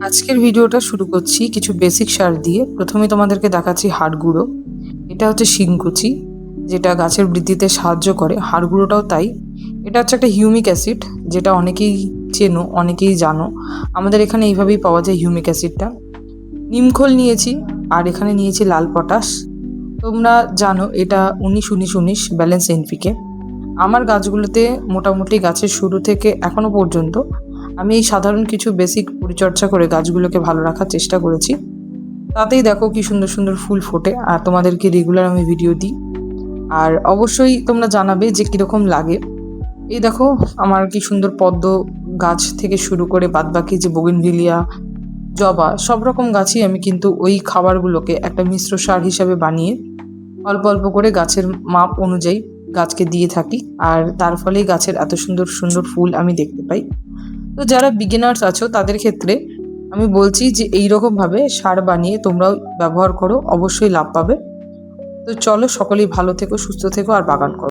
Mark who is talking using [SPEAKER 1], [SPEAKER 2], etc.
[SPEAKER 1] আজকের ভিডিওটা শুরু করছি কিছু বেসিক সার দিয়ে। প্রথমে তোমাদেরকে দেখাচ্ছি হাড় গুঁড়ো। এটা হচ্ছে শিংকুচি, যেটা গাছের বৃদ্ধিতে সাহায্য করে। হাড় গুঁড়োটাও তাই। এটা হচ্ছে একটা হিউমিক অ্যাসিড, যেটা অনেকেই চেনো, অনেকেই জানো। আমাদের এখানে এইভাবেই পাওয়া যায় হিউমিক অ্যাসিডটা। নিমখোল নিয়েছি, আর এখানে নিয়েছি লাল পটাশ। তোমরা জানো এটা 19-19-19 ব্যালেন্স এনপিকে। আমার গাছগুলোতে মোটামুটি গাছের শুরু থেকে এখনো পর্যন্ত আমি এই সাধারণ কিছু বেসিক পরিচর্যা করে গাছগুলোকে ভালো রাখার চেষ্টা করেছি। তাতেই দেখো কি সুন্দর সুন্দর ফুল ফোটে, আর তোমাদেরকে রেগুলার আমি ভিডিও দিই। আর অবশ্যই তোমরা জানাবে যে কীরকম লাগে। এই দেখো আমার কি সুন্দর পদ্ম গাছ থেকে শুরু করে বাদবাকি যে বোগেনভিলিয়া, জবা, সব রকম গাছই আমি কিন্তু ওই খাবারগুলোকে একটা মিশ্র সার হিসাবে বানিয়ে অল্প অল্প করে গাছের মাপ অনুযায়ী গাছকে দিয়ে থাকি। আর তার ফলেই গাছের এত সুন্দর সুন্দর ফুল আমি দেখতে পাই। তো যারা বিগিনার্স আছো তাদের ক্ষেত্রে আমি বলছি যে এইরকমভাবে সার বানিয়ে তোমরাও ব্যবহার করো, অবশ্যই লাভ পাবে। তো চলো, সকলেই ভালো থেকো, সুস্থ থেকো, আর বাগান করো।